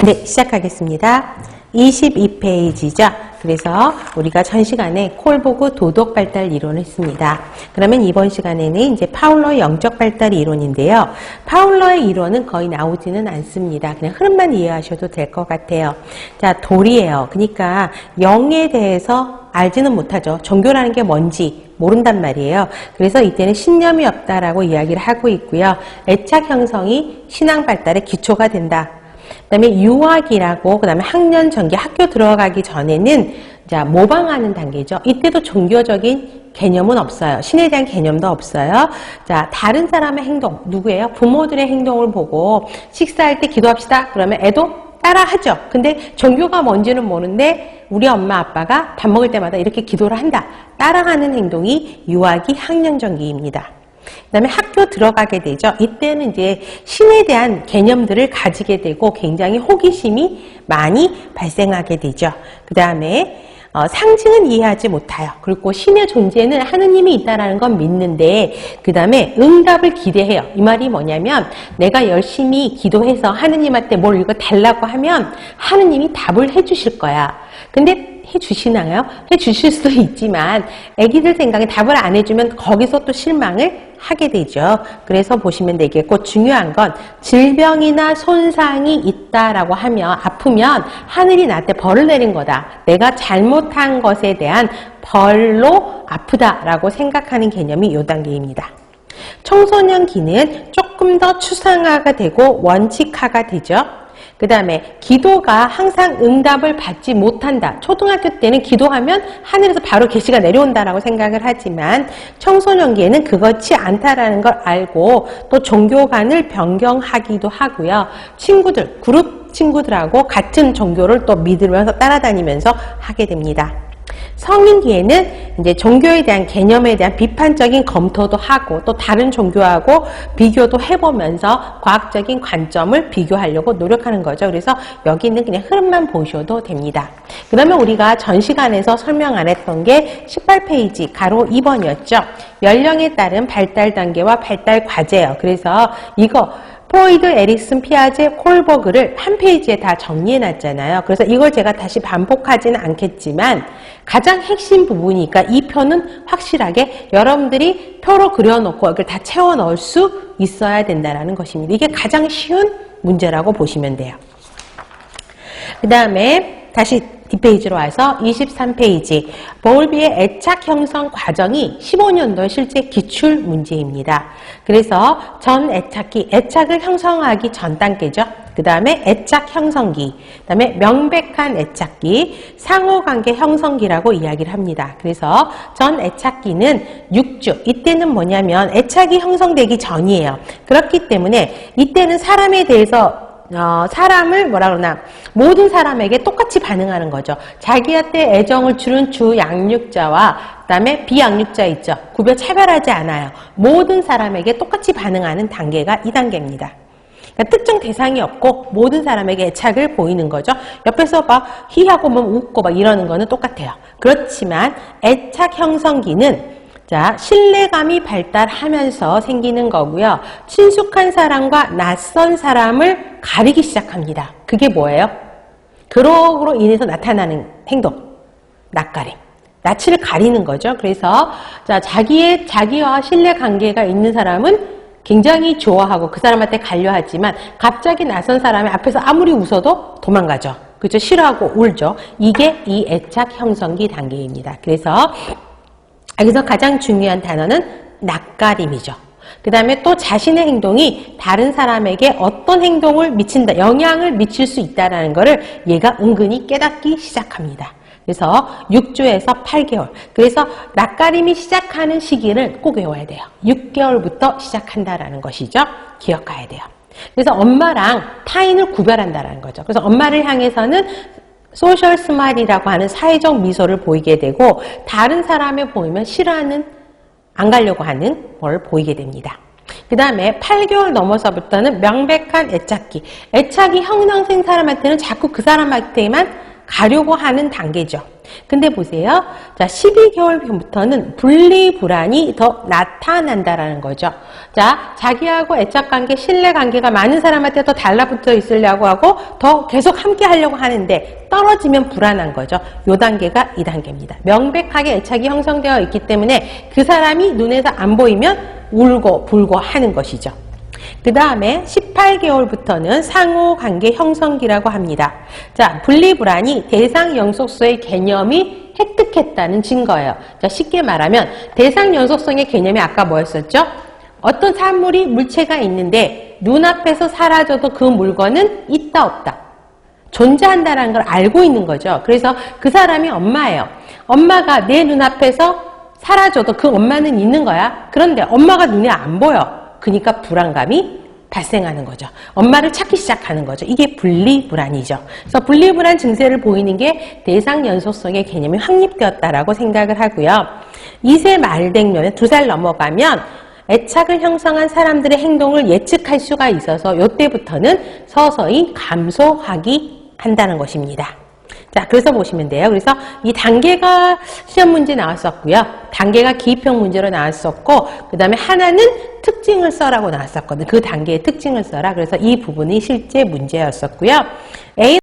네, 시작하겠습니다. 22페이지죠. 그래서 우리가 전 시간에 콜보그 도덕 발달 이론을 했습니다. 그러면 이번 시간에는 이제 파울러의 영적 발달 이론인데요. 파울러의 이론은 거의 나오지는 않습니다. 그냥 흐름만 이해하셔도 될 것 같아요. 자, 돌이에요. 그러니까 영에 대해서 알지는 못하죠. 종교라는 게 뭔지 모른단 말이에요. 그래서 이때는 신념이 없다라고 이야기를 하고 있고요. 애착 형성이 신앙 발달의 기초가 된다. 그 다음에 유학이라고, 그 다음에 학년 전기, 학교 들어가기 전에는 자, 모방하는 단계죠. 이때도 종교적인 개념은 없어요. 신에 대한 개념도 없어요. 자, 다른 사람의 행동, 누구예요? 부모들의 행동을 보고 식사할 때 기도합시다. 그러면 애도 따라 하죠. 근데 종교가 뭔지는 모르는데 우리 엄마 아빠가 밥 먹을 때마다 이렇게 기도를 한다. 따라하는 행동이 유아기 학년 전기입니다. 그 다음에 학교 들어가게 되죠. 이때는 이제 신에 대한 개념들을 가지게 되고 굉장히 호기심이 많이 발생하게 되죠. 그 다음에 상징은 이해하지 못해요. 그리고 신의 존재는 하느님이 있다는 건 믿는데 그 다음에 응답을 기대해요. 이 말이 뭐냐면 내가 열심히 기도해서 하느님한테 뭘 이거 달라고 하면 하느님이 답을 해주실 거야. 근데 해주시나요? 해주실 수도 있지만 애기들 생각에 답을 안 해주면 거기서 또 실망을 하게 되죠. 그래서 보시면 되겠고 중요한 건 질병이나 손상이 있다라고 하면 아프면 하늘이 나한테 벌을 내린 거다. 내가 잘못한 것에 대한 벌로 아프다라고 생각하는 개념이 이 단계입니다. 청소년기는 조금 더 추상화가 되고 원칙화가 되죠. 그 다음에 기도가 항상 응답을 받지 못한다. 초등학교 때는 기도하면 하늘에서 바로 계시가 내려온다라고 생각을 하지만 청소년기에는 그렇지 않다라는 걸 알고 또 종교관을 변경하기도 하고요. 친구들, 그룹 친구들하고 같은 종교를 또 믿으면서 따라다니면서 하게 됩니다. 성인기에는 이제 종교에 대한 개념에 대한 비판적인 검토도 하고 또 다른 종교하고 비교도 해보면서 과학적인 관점을 비교하려고 노력하는 거죠. 그래서 여기는 그냥 흐름만 보셔도 됩니다. 그러면 우리가 전 시간에서 설명 안 했던 게 18페이지 가로 2번이었죠. 연령에 따른 발달 단계와 발달 과제예요. 그래서 이거 프로이드, 에릭슨, 피아제, 콜버그를 한 페이지에 다 정리해 놨잖아요. 그래서 이걸 제가 다시 반복하지는 않겠지만 가장 핵심 부분이니까 이 표는 확실하게 여러분들이 표로 그려놓고 이걸 다 채워 넣을 수 있어야 된다는 것입니다. 이게 가장 쉬운 문제라고 보시면 돼요. 그 다음에 다시 뒷페이지로 와서 23페이지 보울비의 애착 형성 과정이 15년도의 실제 기출 문제입니다. 그래서 전 애착기, 애착을 형성하기 전 단계죠. 그 다음에 애착 형성기, 그 다음에 명백한 애착기, 상호관계 형성기라고 이야기를 합니다. 그래서 전 애착기는 6주, 이때는 뭐냐면 애착이 형성되기 전이에요. 그렇기 때문에 이때는 사람에 대해서 사람을 뭐라 그러나 모든 사람에게 똑같이 반응하는 거죠. 자기한테 애정을 주는 주 양육자와 그 다음에 비양육자 있죠. 구별 차별하지 않아요. 모든 사람에게 똑같이 반응하는 단계가 이 단계입니다. 그러니까 특정 대상이 없고 모든 사람에게 애착을 보이는 거죠. 옆에서 막 히하고 뭐 웃고 막 이러는 거는 똑같아요. 그렇지만 애착 형성기는 자, 신뢰감이 발달하면서 생기는 거고요. 친숙한 사람과 낯선 사람을 가리기 시작합니다. 그게 뭐예요? 그러로 인해서 나타나는 행동, 낯가림. 낯을 가리는 거죠. 그래서 자, 자기와 신뢰 관계가 있는 사람은 굉장히 좋아하고 그 사람한테 가려하지만 갑자기 낯선 사람이 앞에서 아무리 웃어도 도망가죠. 그죠? 싫어하고 울죠. 이게 이 애착 형성기 단계입니다. 그래서 여기서 가장 중요한 단어는 낯가림이죠. 그 다음에 또 자신의 행동이 다른 사람에게 어떤 행동을 미친다, 영향을 미칠 수 있다는 것을 얘가 은근히 깨닫기 시작합니다. 그래서 6주에서 8개월. 그래서 낯가림이 시작하는 시기를 꼭 외워야 돼요. 6개월부터 시작한다라는 것이죠. 기억해야 돼요. 그래서 엄마랑 타인을 구별한다라는 거죠. 그래서 엄마를 향해서는 소셜 스마일이라고 하는 사회적 미소를 보이게 되고 다른 사람을 보이면 싫어하는, 안 가려고 하는 걸 보이게 됩니다. 그 다음에 8개월 넘어서부터는 명백한 애착기. 애착이 형성된 사람한테는 자꾸 그 사람한테만 가려고 하는 단계죠. 근데 보세요. 자, 12개월부터는 분리불안이 더 나타난다라는 거죠. 자, 자기하고 애착관계, 신뢰관계가 많은 사람한테 더 달라붙어 있으려고 하고 더 계속 함께 하려고 하는데 떨어지면 불안한 거죠. 요 단계가 이 단계입니다. 명백하게 애착이 형성되어 있기 때문에 그 사람이 눈에서 안 보이면 울고 불고 하는 것이죠. 그 다음에 18개월부터는 상호관계 형성기라고 합니다. 자, 분리불안이 대상 연속성의 개념이 획득했다는 증거예요. 자, 쉽게 말하면 대상 연속성의 개념이 아까 뭐였었죠? 어떤 사물이 물체가 있는데 눈앞에서 사라져도 그 물건은 있다 없다. 존재한다는 걸 알고 있는 거죠. 그래서 그 사람이 엄마예요. 엄마가 내 눈앞에서 사라져도 그 엄마는 있는 거야. 그런데 엄마가 눈에 안 보여. 그러니까 불안감이 발생하는 거죠. 엄마를 찾기 시작하는 거죠. 이게 분리불안이죠. 그래서 분리불안 증세를 보이는 게 대상 연속성의 개념이 확립되었다라고 생각을 하고요. 2세 말 되면 2살 넘어가면 애착을 형성한 사람들의 행동을 예측할 수가 있어서 이때부터는 서서히 감소하기 한다는 것입니다. 자, 그래서 보시면 돼요. 그래서 이 단계가 시험 문제 나왔었고요. 단계가 기입형 문제로 나왔었고, 그 다음에 하나는 특징을 써라고 나왔었거든요. 그 단계의 특징을 써라. 그래서 이 부분이 실제 문제였었고요. A